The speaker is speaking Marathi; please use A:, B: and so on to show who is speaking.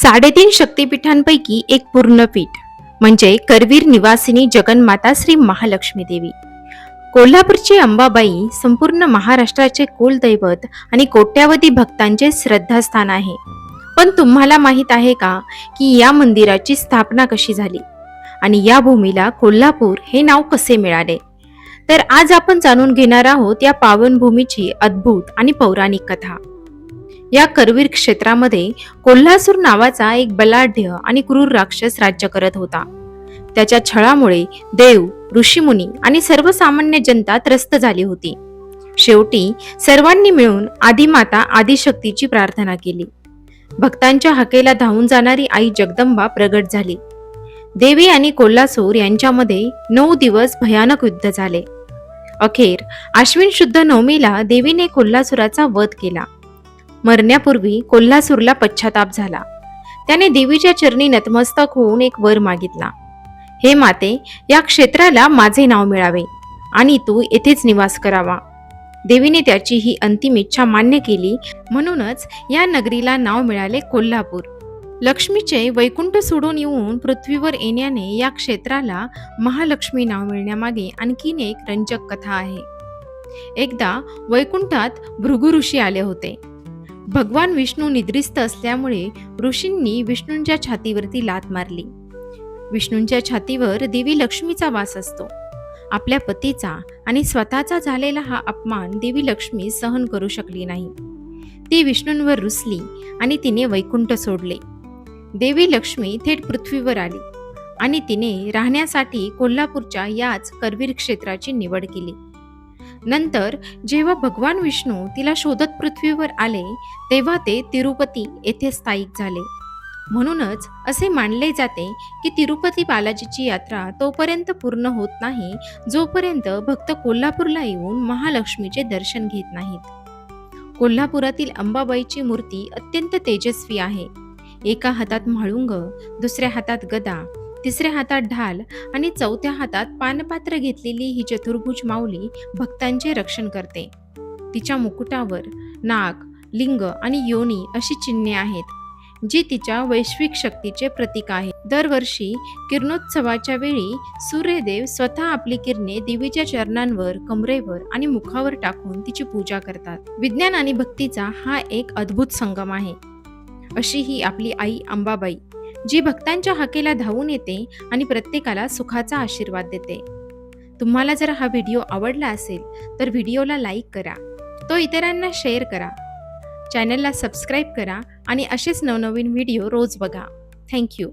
A: 3.5 शक्तिपीठांपैकी एक पूर्ण पीठ म्हणजे करवीर निवासिनी जगन्माता श्री महालक्ष्मी देवी. कोल्हापूरची अंबाबाई संपूर्ण महाराष्ट्राचे कुलदैवत आणि कोट्यावधी भक्तांचे श्रद्धास्थान आहे. पण तुम्हाला माहीत आहे का की या मंदिराची स्थापना कशी झाली आणि या भूमीला कोल्हापूर हे नाव कसे मिळाले? तर आज आपण जाणून घेणार आहोत या पावनभूमीची अद्भुत आणि पौराणिक कथा. या करवीर क्षेत्रामध्ये कोल्हासूर नावाचा एक बलाढ्य आणि क्रूर राक्षस राज्य करत होता. त्याच्या छळामुळे देव, ऋषीमुनी आणि सर्वसामान्य जनता त्रस्त झाली होती. शेवटी सर्वांनी मिळून आदिमाता आदिशक्तीची प्रार्थना केली. भक्तांच्या हाकेला धावून जाणारी आई जगदंबा प्रगट झाली. देवी आणि कोल्हासूर यांच्यामध्ये 9 दिवस भयानक युद्ध झाले. अखेर आश्विन शुद्ध नवमीला देवीने कोल्हासुराचा वध केला. मरण्यापूर्वी कोल्हासूरला पश्चाताप झाला. त्याने देवीच्या चरणी नतमस्तक होऊन एक वर मागितला. हे माते, या क्षेत्राला माझे नाव मिळावे आणि तू येथेच निवास करावा. देवीने त्याची ही अंतिम इच्छा मान्य केली. म्हणूनच या नगरीला नाव मिळाले कोल्हापूर. लक्ष्मीचे वैकुंठ सोडून येऊन पृथ्वीवर येण्याने या क्षेत्राला महालक्ष्मी नाव मिळण्यामागे आणखीन एक रंजक कथा आहे. एकदा वैकुंठात भृगु ऋषी आले होते. भगवान विष्णू निद्रिस्त असल्यामुळे ऋषींनी विष्णूंच्या छातीवरती लाथ मारली. विष्णूंच्या छातीवर देवी लक्ष्मीचा वास असतो. आपल्या पतीचा आणि स्वतःचा झालेला हा अपमान देवी लक्ष्मी सहन करू शकली नाही. ती विष्णूंवर रुसली आणि तिने वैकुंठ सोडले. देवी लक्ष्मी थेट पृथ्वीवर आली आणि तिने राहण्यासाठी कोल्हापूरच्या याच करवीर क्षेत्राची निवड केली. नंतर जेव्हा भगवान विष्णू तिला शोधत पृथ्वीवर आले तेव्हा ते तिरुपती येथे स्थायिक झाले. म्हणूनच असे मानले जाते की तिरुपती बालाजीची यात्रा तोपर्यंत पूर्ण होत नाही जोपर्यंत भक्त कोल्हापूरला येऊन महालक्ष्मीचे दर्शन घेत नाहीत. कोल्हापुरातील अंबाबाईची मूर्ती अत्यंत तेजस्वी आहे. एका हातात म्हाळुंग, दुसऱ्या हातात गदा, तिसऱ्या हातात ढाल आणि चौथ्या हातात पानपात्र घेतलेली ही चतुर्भुज माऊली भक्तांचे रक्षण करते. तिच्या मुकुटावर नाग, लिंग आणि योनी अशी चिन्हे आहेत जी तिच्या वैश्विक शक्तीचे प्रतीक आहे. दरवर्षी किरणोत्सवाच्या वेळी सूर्यदेव स्वतः आपली किरणे देवीच्या चरणांवर, कमरेवर आणि मुखावर टाकून तिची पूजा करतात. विज्ञान आणि भक्तीचा हा एक अद्भुत संगम आहे. अशी ही आपली आई अंबाबाई, जी भक्तांच्या हाकेला धावून येते आणि प्रत्येकाला सुखाचा आशीर्वाद देते. तुम्हाला जर हा व्हिडिओ आवडला असेल तर व्हिडिओला लाईक करा, तो इतरांना शेअर करा, चॅनलला सबस्क्राईब करा आणि असेच नवनवीन व्हिडिओ रोज बघा. थँक्यू.